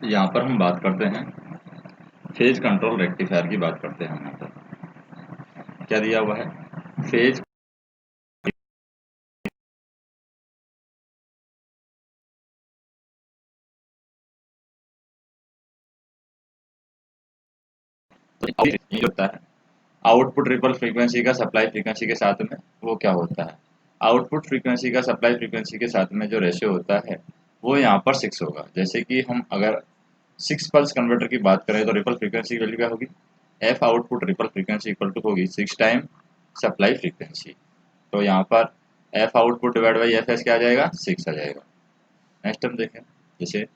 यहाँ पर हम बात करते हैं फेज कंट्रोल रेक्टिफायर की बात करते हैं हम यहाँ पर। क्या दिया हुआ है? फेज ये होता है आउटपुट रिपल फ्रीक्वेंसी का सप्लाई फ्रीक्वेंसी के साथ में वो क्या होता है, आउटपुट फ्रीक्वेंसी का सप्लाई फ्रीक्वेंसी के साथ में जो रेशियो होता है वो यहाँ पर 6 होगा। जैसे कि हम अगर 6 पल्स कन्वर्टर की बात करें तो रिपल फ्रीक्वेंसी की वैल्यू क्या होगी, f output ripple frequency equal to होगी 6 टाइम सप्लाई फ्रीक्वेंसी। तो यहाँ पर f output divide by f s क्या आ जाएगा, 6 आ जाएगा। नेक्स्ट हम देखें, जैसे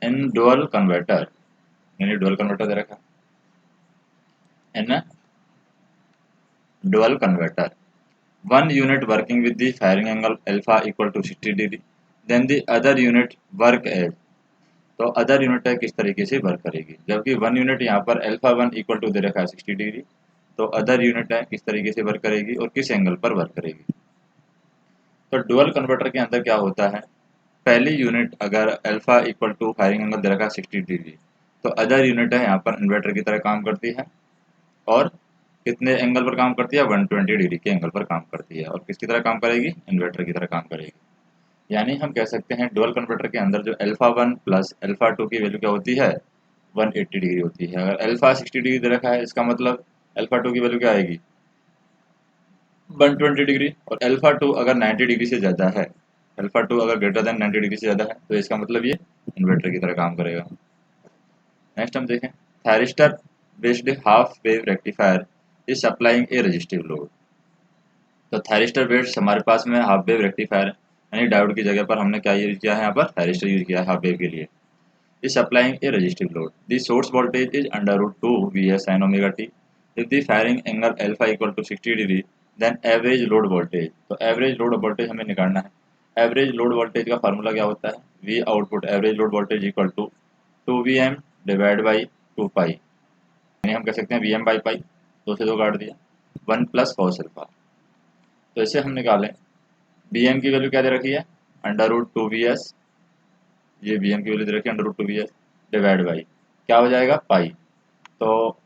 इन डुअल कन्वर्टर, यानी डुअल कन्वर्टर दे रखा इन dual converter, one unit working with the firing angle alpha equal to 60 degree, then the other unit work as, तो अदर यूनिट है किस तरीके से वर्क करेगी, जबकि वन यूनिट यहाँ पर अल्फा वन इक्वल टू दे रखा है 60 डिग्री, तो अदर यूनिट है किस तरीके से वर्क करेगी और किस एंगल पर वर्क करेगी। तो डुअल कन्वर्टर के अंदर क्या होता है, पहली यूनिट अगर alpha equal to firing angle दे रखा है 60 डिग्री, तो अदर यूनिट है यहाँ पर इन्वर्टर की तरह काम करती है और कितने एंगल पर काम करती है, 120 डिग्री के एंगल पर काम करती है और किसकी तरह काम करेगी, इन्वर्टर की तरह काम करेगी। यानी हम कह सकते हैं डुअल कन्वर्टर के अंदर जो alpha one plus alpha two की वैल्यू क्या होती है, 180 डिग्री होती है। अगर अल्फा 60 डिग्री दे रखा है इसका मतलब अल्फा टू की वैल्यू क्या आएगी, 120 डिग्री। और अल्फा टू अगर 90 डिग्री से ज़्यादा है, अल्फा टू अगर ग्रेटर देन 90 डिग्री से ज़्यादा है तो इसका मतलब ये इन्वर्टर की तरह काम करेगा। नेक्स्ट हम देखें, thyristor based half wave rectifier is supplying A resistive load. तो थायरिस्टर बेस्ड हमारे पास में हाफ वेव रेक्टिफायर है, यानी डायोड की जगह पर हमने क्या यूज किया है, यहाँ पर थायरिस्टर यूज किया है हाफ वेव के लिए। is applying a resistive load. The source voltage is under root 2 Vs sin omega t. If the firing angle alpha equal to 60 degree, then average load voltage. तो average load voltage हमें निकालना है। average load voltage का formula क्या होता है, V output average load voltage equal to 2Vm divided by 2 pi, यानी हम कह सकते हैं Vm by pi, दो से दो काट दिया, 1 प्लस cos अल्फा। तो इसे हम निकालें, Vm की वैल्यू क्या दे रखी है, अंडर रूट 2Vs, ये Vm की वैल्यू दे रखी है under root 2Vs divide by क्या हो जाएगा, पाई। तो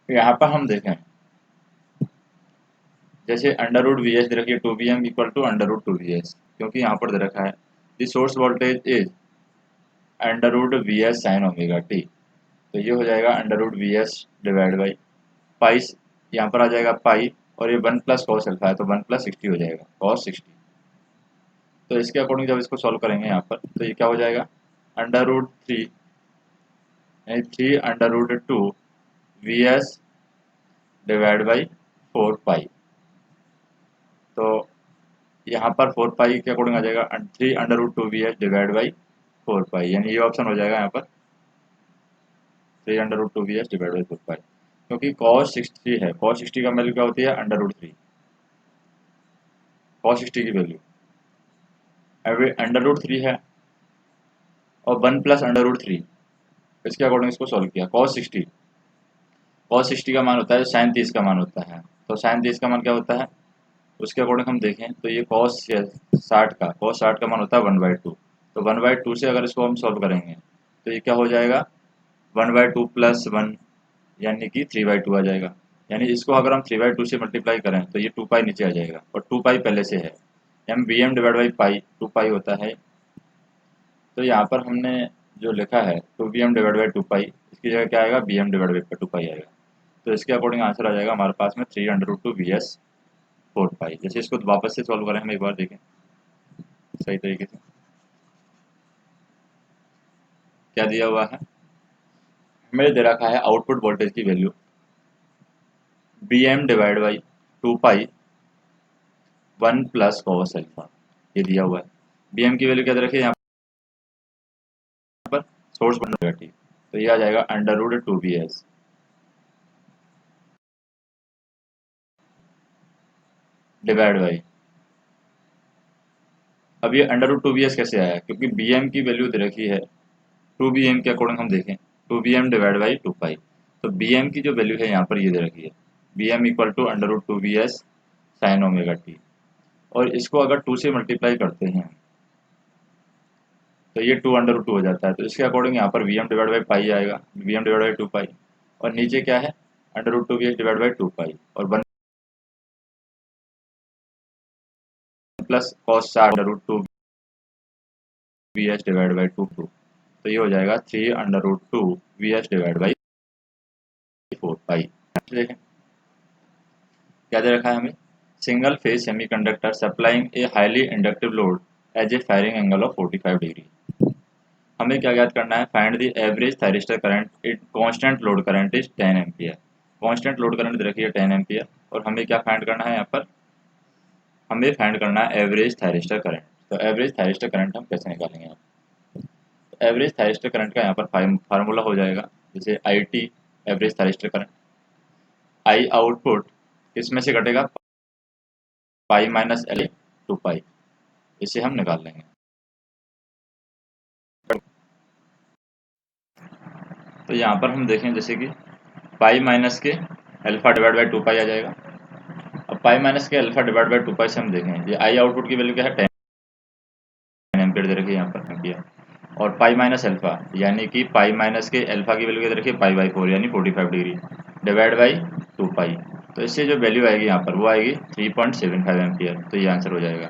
यहाँ पर हम देखें, जैसे अंडर रूट वी एच दे रखी है 2Vm equal to under root 2Vs, क्योंकि यहाँ पर दे रखा है the source voltage is under root v s sine omega t, तो ये हो जाएगा under root v s divide by pi, यहाँ पर आ जाएगा पाई, और ये 1 प्लस कॉस अल्फा है तो 1 प्लस 60 हो जाएगा कॉस 60। तो इसके अकॉर्डिंग जब इसको सॉल्व करेंगे यहाँ पर तो ये क्या हो जाएगा, अंडर रूट 3 यानी 3 under root 2 v s divide by 4 pi. तो यहाँ पर 4 पाई के अकॉर्डिंग आ जाएगा 3 under root 2Vs divide by 4 pi, यानी ये ऑप्शन हो जाएगा यहाँ पर 3 under root 2Vs divide by 4 pi, क्योंकि cos 60 है, cos 60 का वैल्यू क्या होती है, अंडर रूट 3, cos 60 की वैल्यू अभी अंडर रूट 3 है और 1 प्लस अंडर रूट 3, इसके अकॉर्डिंग इसको सॉल्व किया। cos 60 का मान होता है साइन 30 का मान होता है, तो साइन 30 का मान क्या होता है, उसके अकॉर्डिंग हम देखें तो ये cos 60 का मान होता है 1/2, तो 1/2 से अगर इसको हम सॉल्व करेंगे तो ये क्या हो जाएगा, 1/2 प्लस 1 यानी कि 3/2 आ जाएगा। यानी इसको अगर हम 3/2 से मल्टीप्लाई करें तो ये 2 पाई नीचे आ जाएगा और 2 पाई पहले से है, m b m divide by pi 2 pi होता है। तो यहाँ पर हमने जो लिखा है 2Vm डिवाइड बाई 2 पाई, इसकी जगह क्या आएगा, Bm डिवाइड बाई 2 पाई आएगा। तो इसके अकॉर्डिंग आंसर आ जाएगा हमारे पास में 3 अंडर रूट 2 Vs 4 पाई। जैसे इसको वापस से सॉल्व करें हम एक बार देखें सही तरीके से क्या दिया हुआ है, हमें दे रखा है आउटपुट वोल्टेज की value Bm divide by 2 pi 1 plus cos alpha, ये दिया हुआ है। Bm की वैल्यू क्या दे रखी है यहाँ पर, सोर्स बन टी, तो ये आ जाएगा under root 2Vs divide by, अब ये अंडर रूट 2Vs कैसे आया, क्योंकि Bm की वैल्यू दे रखी है 2Vm के अकॉर्डिंग हम देखें 2Vm डिवाइड बाई 2 पाई, तो Bm की जो वैल्यू है यहाँ पर ये दे रखी है Bm equal to under root 2Vs sine omega t, और इसको अगर 2 से मल्टीप्लाई करते हैं तो ये 2 अंडर रूट 2 हो जाता है। तो इसके अकॉर्डिंग यहाँ पर v m divide by pi आएगा, v m divide by 2 pi, और नीचे क्या है, under root 2 v h divide by 2 pi, और 1 plus cos 4 under root 2 v h divide by 2। तो ये हो जाएगा 3 under root 2 v h divide by 4 pi. देखें क्या दे रखा है हमें, single phase semiconductor supplying a highly inductive load as a firing angle of 45 degree. हमें क्या याद करना है, find the average thyristor current it constant load current is 10 ampere. Constant load current दे रखी है 10 एम्पियर, और हमें क्या फाइंड करना है, यहाँ पर हमें फाइंड करना है एवरेज थायरिस्टर करंट। तो एवरेज थायरिस्टर करंट हम कैसे निकालेंगे यहाँ, तो एवरेज थायरिस्टर करंट का यहाँ पर फार्मूला हो जाएगा, जैसे I T average thyristor current, I output किसमें से कटेगा, पाई माइनस एल 2 पाई, इसे हम निकाल लेंगे। तो यहाँ पर हम देखें जैसे कि पाई माइनस के अल्फा डिवाइड बाई 2 पाई आ जाएगा। अब पाई माइनस के अल्फा डिवाइड बाई 2 पाई से हम देखें, ये आई आउटपुट की वैल्यू क्या है, 10 एम्पियर दे रखी है यहाँ पर एम्पियर, और पाई माइनस अल्फा यानी कि पाई माइनस के अल्फा की वैल्यू क्या दे रखी है, पाई बाई 4 यानी 45 डिग्री डिवाइड बाई 2 पाई। तो इससे जो वैल्यू आएगी यहाँ पर वो आएगी 3.75 एम्पियर। तो ये आंसर हो जाएगा।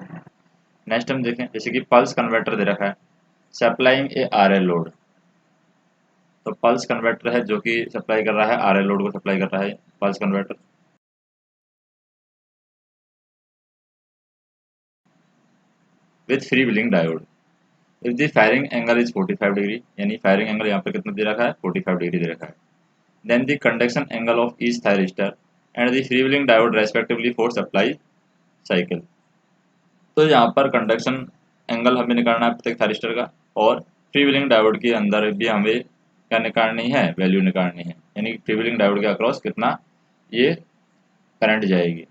नेक्स्ट हम देखें जैसे कि पल्स कन्वर्टर दे रखा है supplying A R L load. तो पल्स कन्वर्टर है जो कि सप्लाई कर रहा है आर एल लोड को सप्लाई कर रहा है pulse converter. With free wheeling diode, if the firing angle is 45 degree, यानी फायरिंग एंगल यहाँ पर कितना दे रखा है, 45 डिग्री दे रखा है, then the conduction angle of each thyristor and the free wheeling diode respectively for supply cycle. तो यहाँ पर कंडक्शन एंगल हमें निकालना है प्रत्येक थायरिस्टर का, और फ्री व्हीलिंग डायोड के अंदर भी हमें क्या निकालनी है, वैल्यू निकालनी है, यानी फ्री व्हीलिंग डायोड के अक्रॉस कितना ये करंट जाएगी।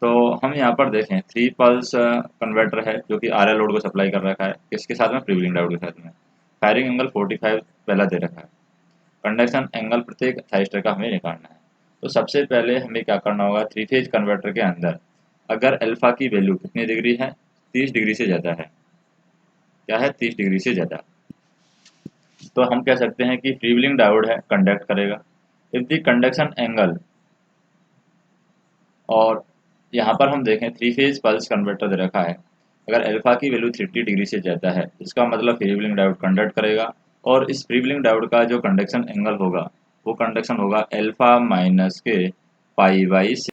तो हम यहाँ पर देखें 3 पल्स कन्वर्टर है जो कि आर एल लोड को सप्लाई कर रखा है, किसके साथ में, फ्री व्हीलिंग डायोड के साथ में। फायरिंग एंगल 45 पहला दे रखा है, कंडक्शन एंगल प्रत्येक थायरिस्टर का हमें निकालना है। तो सबसे पहले हमें क्या करना होगा, 3 फेज कन्वर्टर के अंदर अगर अल्फा की वैल्यू कितनी डिग्री है, 30 डिग्री से ज़्यादा है, क्या है, 30 डिग्री से ज़्यादा, तो हम कह सकते हैं कि फ्री व्हीलिंग डायोड है कंडक्ट करेगा। इफ द कंडक्शन एंगल, और यहाँ पर हम देखें 3 फेज पल्स कन्वर्टर दे रखा है, अगर अल्फा की वैल्यू 30 डिग्री से ज़्यादा है इसका मतलब फ्री व्हीलिंग डायोड कंडक्ट करेगा, और इस फ्री व्हीलिंग डायोड का जो कंडक्शन एंगल होगा वो कंडक्शन होगा अल्फा माइनस के पाई बाई 6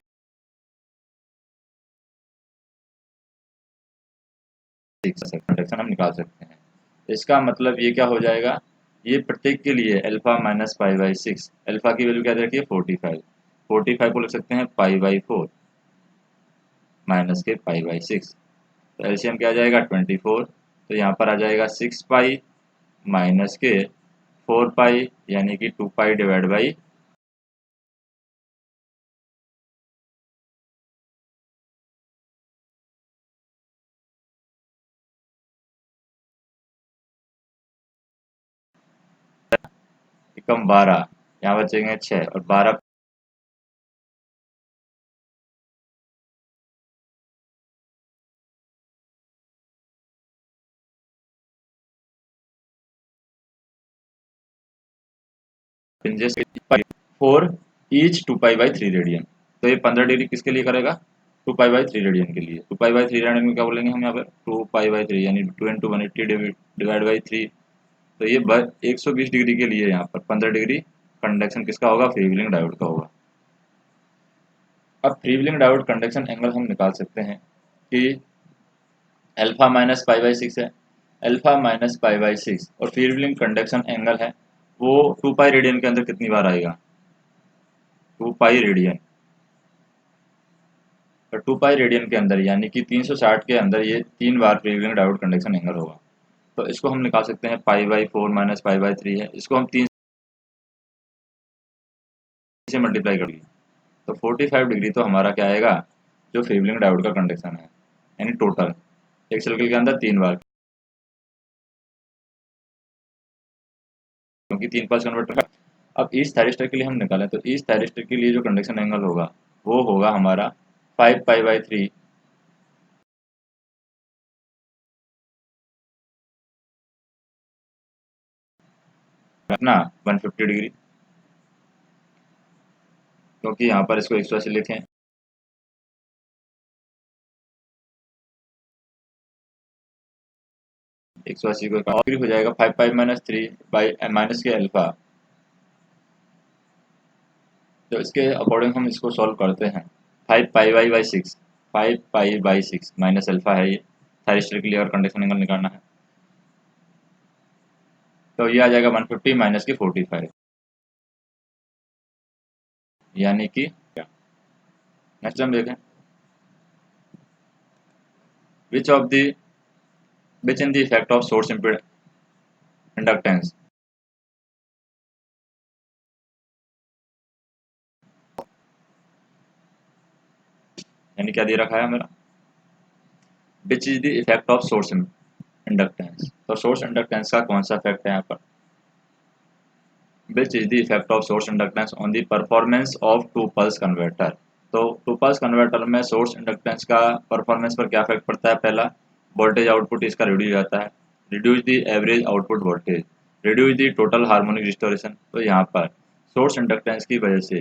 कंडक्शन हम निकाल सकते हैं। इसका मतलब ये क्या हो जाएगा, ये प्रत्येक के लिए alpha minus pi by 6, alpha की वैल्यू क्या दे रखी है, 45, 45 को लिख सकते हैं पाई बाई 4 माइनस के पाई बाई 6। तो एलसीएम क्या आ जाएगा, 24। तो यहाँ पर आ जाएगा 6 पाई माइनस के 4 पाई यानी कि 2 पाई डिवाइड बाई कम 12, यहाँ बचेंगे 6 और 12 पिंजेस 4 ईच 2 पाई बाई 3 रेडियन। तो ये 15 डिग्री किसके लिए करेगा, 2 पाई बाई 3 रेडियन के लिए। 2 पाई बाई 3 रेडियन में क्या बोलेंगे हम यहाँ पर, 2 पाई बाई 3 यानी 2 × 180 डिवाइड बाई 3। तो ये 120 डिग्री के लिए यहाँ पर 15 डिग्री कंडक्शन किसका होगा, फ्री व्हीलिंग डायोड का होगा। अब free wheeling diode conduction angle हम निकाल सकते हैं कि अल्फा माइनस पाई बाई 6 है, अल्फा माइनस पाई बाई 6, और फ्री व्हीलिंग कंडक्शन एंगल है वो 2 पाई रेडियन के अंदर कितनी बार आएगा, 2 पाई रेडियन। और 2 पाई रेडियन के अंदर यानी कि 360 के अंदर ये 3 बार free wheeling diode conduction angle होगा। तो इसको हम निकाल सकते हैं pi by 4 minus pi by 3 है, इसको हम 3 से मल्टीप्लाई कर लिए तो 45 डिग्री तो हमारा क्या आएगा, जो फ्री व्हीलिंग डायोड का कंडक्शन है, यानी टोटल एक सर्किल के अंदर 3 बार, क्योंकि 3 पल्स कन्वर्टर का। अब ईच थायरिस्टर के लिए हम निकालें तो ईच थायरिस्टर के लिए जो कंडक्शन एंगल होगा वो होगा हमारा 5 पाई बाई 3 अपना 150 डिग्री, क्योंकि यहाँ पर इसको 180 लिखें। एक सौ अस्सी को और हो जाएगा 5 पाई माइनस 3 बाई माइनस के अल्फा। तो इसके अकॉर्डिंग हम इसको सॉल्व करते हैं। 5 pi y by 6, 5 pi by 6 minus alpha है ये, थायरिस्टर के लिए और कंडक्शन एंगल निकालना है। तो ये आ जाएगा 150 माइनस के 45, यानी कि नेक्स्ट हम देखें which of the which in the effect of source inductance. यानी क्या दे रखा है मेरा, which is the effect of source inductance. तो सोर्स इंडक्टेंस का कौन सा इफेक्ट है यहाँ पर, which is the effect of source inductance on the performance of two pulse converter. तो टू पल्स कन्वर्टर में सोर्स इंडक्टेंस का परफॉर्मेंस पर क्या इफेक्ट पड़ता है, पहला वोल्टेज आउटपुट इसका रिड्यूस हो जाता है, reduce the average output voltage, reduce the total harmonic distortion. तो यहाँ पर सोर्स इंडक्टेंस की वजह से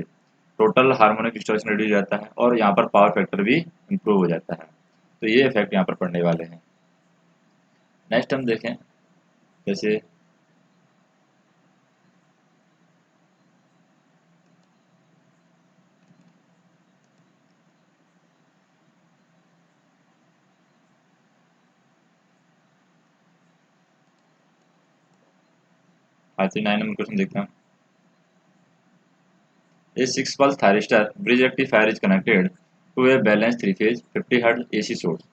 टोटल हार्मोनिक डिस्टोरेशन रिड्यूस हो जाता है और यहाँ पर पावर फैक्टर भी इम्प्रूव हो जाता है। तो ये इफेक्ट यहाँ पर पड़ने वाले हैं। नेक्स्ट हम देखें जैसे आरती 9 नंबर क्वेश्चन देखते हैं। A 6 pulse thyristor bridge rectifier is connected to a balanced 3 phase 50 Hz AC source।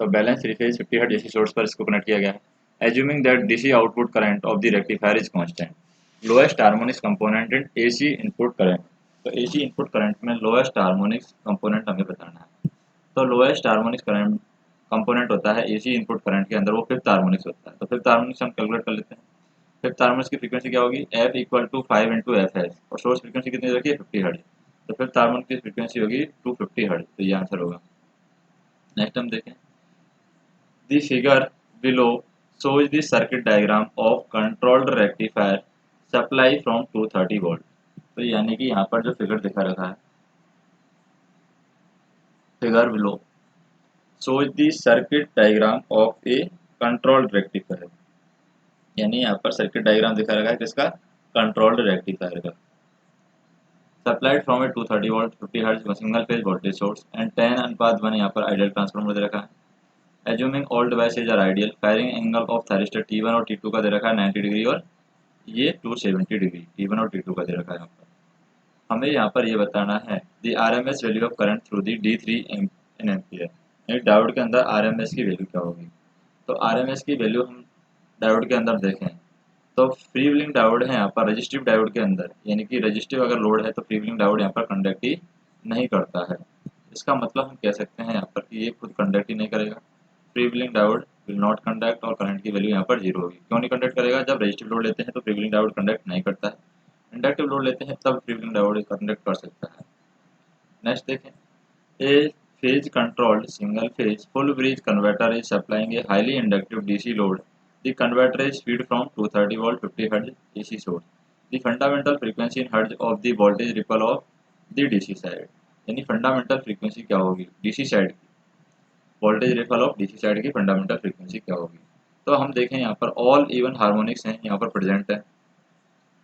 तो balance 3 phase 50 hertz AC source पर इसको कनेक्ट किया गया है। Assuming that DC output current of the rectifier is constant, lowest harmonics component in AC input current. तो AC input current में lowest harmonics component हमें बताना है। तो लोएस्ट हार्मोनिक्स करंट कंपोनेंट होता है AC इनपुट करंट के अंदर, वो फिफ्थ हार्मोनिक्स होता है। तो फिफ्थ हार्मोनिक्स हम कैलकुलेट कर लेते हैं। फिफ्थ हार्मोनिक्स की फ्रीक्वेंसी क्या होगी, F equal to 5 into F है, और सोर्स फ्रीक्वेंसी कितनी रखी है 50 हर्ट्ज। तो फिफ्थ हार्मोनिक की फ्रीक्वेंसी होगी 250 हर्ट्ज। तो ये आंसर होगा। नेक्स्ट हम देखें the figure below shows the circuit diagram of controlled rectifier supply from 230 volt। तो यानी कि यहाँ पर जो फिगर दिखा रखा है, figure below shows the circuit diagram of a controlled rectifier। यानी यहाँ पर सर्किट डायग्राम दिखा रखा है किसका, कंट्रोल्ड रेक्टिफायर का। Supplied from a 230 volt 50 hertz single phase voltage source and 10:1 यहाँ पर आइडियल ट्रांसफार्मर दे रखा है। Assuming all devices are ideal, firing angle of thyristor T1 और T2 का दे रखा है 90 डिग्री और ये 270 डिग्री T1 और T2 का दे रखा है। यहाँ पर हमें यहाँ पर ये बताना है the RMS value of current through the D3 in ampere. यानी डायोड के अंदर RMS की वैल्यू क्या होगी। तो RMS की वैल्यू हम डायोड के अंदर देखें तो फ्री व्हीलिंग डायोड है यहाँ पर रजिस्टिव डायोड के अंदर, यानी कि रजिस्टिव अगर लोड है तो फ्री व्हीलिंग डायोड यहाँ पर कंडक्ट ही नहीं करता है। इसका मतलब हम कह सकते हैं यहाँ पर कि ये खुद कंडक्ट ही नहीं करेगा। Free wheeling diode will not conduct और करंट की वैल्यू यहाँ पर जीरो होगी। क्यों नहीं कंडक्ट करेगा, जब रजिस्टिव लोड लेते हैं तो फ्री व्हीलिंग डायोड कंडक्ट नहीं करता है, इंडक्टिव लोड लेते हैं तब फ्री व्हीलिंग डायोड कंडक्ट कर सकता है। नेक्स्ट देखें, ए phase controlled single phase full bridge converter is supplying a highly inductive DC load. The converter is fed from 230 volt 50 Hz AC source. The fundamental frequency in Hz of the voltage ripple of the DC side। यानी fundamental frequency क्या होगी DC side की, voltage ripple of DC side की fundamental frequency क्या होगी। तो हम देखें यहाँ पर ऑल इवन हार्मोनिक्स हैं यहाँ पर प्रेजेंट है।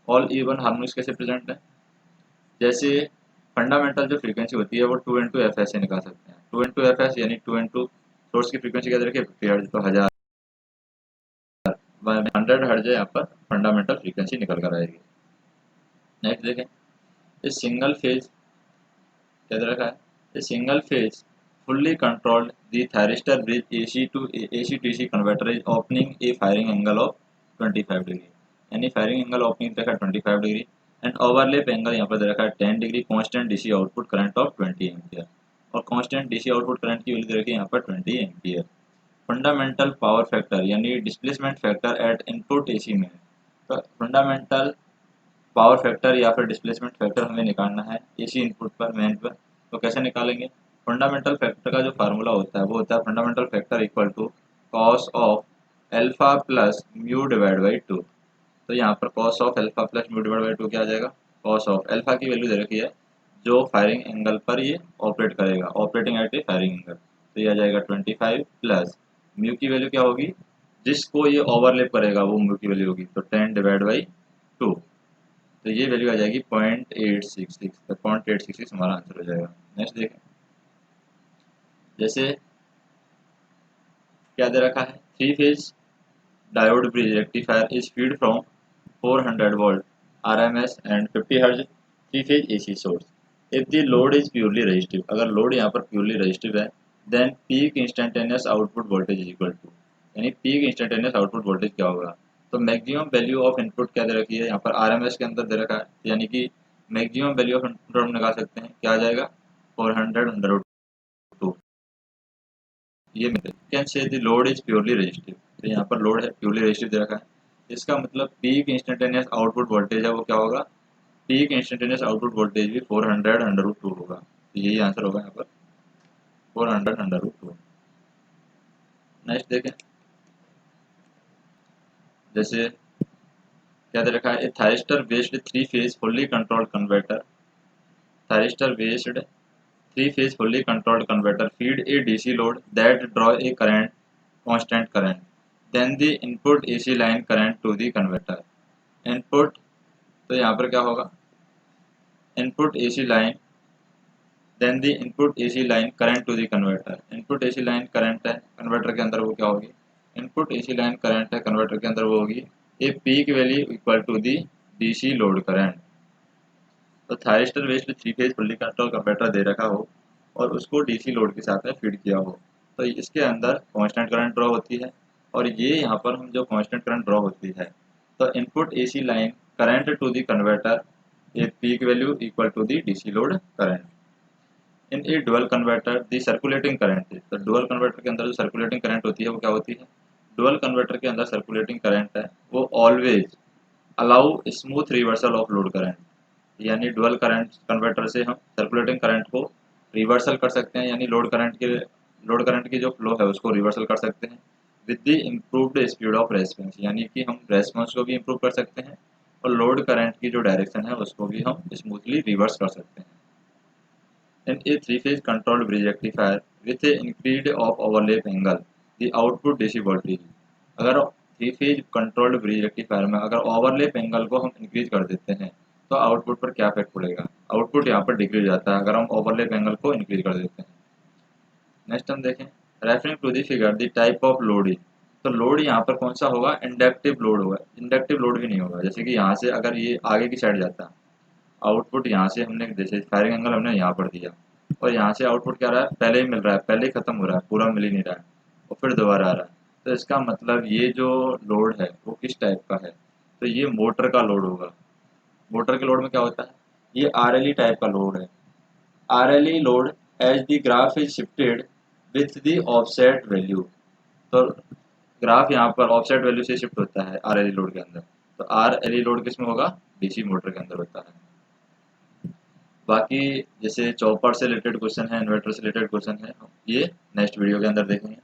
ऑल इवन हार्मोनिक्स कैसे प्रेजेंट है, जैसे फंडामेंटल जो फ्रीक्वेंसी होती है वो 2 इंटू एफ एस से निकाल सकते हैं। 2 इंटू एफ एस यानी 2 इंटू सोर्स की फ्रीक्वेंसी क्या रखिए 50 हर्ट्ज, तो 100 हर्ट्ज है यहाँ पर फंडामेंटल फ्रीक्वेंसी निकल कर आएगी। नेक्स्ट देखें, इस सिंगल फेज क्या दे रखा है, इस single phase fully controlled the thyristor bridge AC to AC DC converter is opening a firing angle of 25 degree. यानी फायरिंग एंगल ओपनिंग देखा 25 डिग्री एंड ओवरलैप एंगल यहाँ पर दे रखा है 10 degree, constant DC output current of 20 ampere, और constant DC output current की value दे रखी है यहाँ पर 20 एम्पियर। फंडामेंटल पावर फैक्टर यानी displacement factor at input AC में। तो फंडामेंटल पावर फैक्टर या फिर डिस्प्लेसमेंट फैक्टर हमें निकालना है AC इनपुट पर मेन पर। तो कैसे निकालेंगे, फंडामेंटल फैक्टर का जो फार्मूला होता है वो होता है fundamental factor equal to cos of alpha plus mu divide by 2। तो यहाँ पर cos of alpha plus mu divide by 2 क्या आ जाएगा, कॉस ऑफ अल्फा की वैल्यू दे रखी है जो फायरिंग एंगल पर ये ऑपरेट करेगा, operating at a firing angle, तो ये आ जाएगा 25 प्लस म्यू की वैल्यू क्या होगी, जिसको ये ओवरलैप करेगा वो म्यू की वैल्यू होगी, तो 10 डिवाइड बाई 2, तो ये वैल्यू आ जाएगी 0.866, तो 0.866 हमारा आंसर हो जाएगा। नेक्स्ट देखें, जैसे क्या दे रखा है, 3 phase diode bridge rectifier is feed from 400 volt RMS and 50 Hz 3-phase AC source. If the load is purely resistive, अगर लोड यहाँ पर प्योरली रेजिस्टिव है, then peak instantaneous output voltage is equal to, यानी peak instantaneous output voltage क्या होगा, तो maximum value of input क्या दे रखी है यहाँ पर RMS के अंदर दे रखा है, यानी कि मैक्सिमम वैल्यू ऑफ इनपुट हम निकाल सकते हैं, क्या आ जाएगा 400 ये can say the load is purely resistive, तो यहाँ पर लोड है प्योरली रेजिस्टिव दे रखा है, इसका मतलब पीक इंस्टेंटेनियस आउटपुट वोल्टेज है वो क्या होगा, पीक इंस्टेंटेनियस आउटपुट वोल्टेज भी 400 √2 होगा, तो यही आंसर होगा यहाँ पर 400 √2। नेक्स्ट देखें, जैसे क्या दे रखा है, thyristor based 3-phase fully controlled converter, thyristor based 3-phase fully controlled converter feed a DC load that draw a current, constant current. Then the input AC line current to the converter. Input, तो यहाँ पर क्या होगा, input AC line, then the input AC line current to the converter. Input AC line current है converter के अंदर वो क्या होगी, input AC line current है converter के अंदर वो होगी a peak value equal to the DC load current. तो thyristor based 3-phase fully control converter दे रखा हो और उसको डीसी लोड के साथ में फीड किया हो, तो इसके अंदर कांस्टेंट करंट ड्रॉ होती है, और ये यहाँ पर हम जो कांस्टेंट करंट ड्रॉ होती है, तो input AC line current to the converter a peak value equal to the DC load current. In a dual converter the circulating current, तो डुअल कन्वर्टर के अंदर जो सर्कुलेटिंग करंट होती है वो क्या होती है, डुअल कन्वर्टर के अंदर सर्कुलेटिंग करंट है वो always allow smooth reversal of load current, यानी डुअल करंट कन्वर्टर से हम सर्कुलेटिंग करंट को रिवर्सल कर सकते हैं, यानी लोड करंट की जो फ्लो है उसको रिवर्सल कर सकते हैं with the improved speed of response, यानी कि हम रेस्पॉन्स को भी इम्प्रूव कर सकते हैं और लोड करंट की जो डायरेक्शन है उसको भी हम स्मूथली रिवर्स कर सकते हैं। इन ए 3-phase controlled bridge rectifier with A increase of overlap angle the output DC voltage, अगर 3-phase कंट्रोल्ड ब्रिज रेक्टिफायर में अगर ओवरलैप एंगल को हम इंक्रीज कर देते हैं तो आउटपुट पर क्या इफेक्ट पड़ेगा, आउटपुट यहाँ पर डिक्रीज हो जाता है अगर हम ओवरलैप एंगल को इंक्रीज कर देते हैं। नेक्स्ट हम देखें, referring to the figure the type of load is, तो लोड यहाँ पर कौन सा होगा, इंडक्टिव लोड होगा, इंडक्टिव लोड भी नहीं होगा, जैसे कि यहाँ से अगर ये आगे की साइड जाता है, आउटपुट यहाँ से हमने जैसे फायरिंग एंगल हमने यहाँ पर दिया और यहाँ से आउटपुट क्या रहा है, पहले ही मिल रहा है, पहले ही खत्म हो रहा है, पूरा मिल ही नहीं रहा है और फिर दोबारा आ रहा है, तो इसका मतलब ये जो लोड है वो किस टाइप का है, तो ये मोटर का लोड होगा। मोटर के लोड में क्या होता है, ये RLE टाइप का लोड है, RLE load as the graph is shifted with the offset value, तो ग्राफ यहाँ पर ऑफसेट वैल्यू से शिफ्ट होता है RLE लोड के अंदर, तो RLE लोड किस में होगा, डीसी मोटर के अंदर होता है। बाकी जैसे चॉपर से रिलेटेड क्वेश्चन है, इन्वर्टर से रिलेटेड क्वेश्चन है, ये नेक्स्ट वीडियो के अंदर देखेंगे।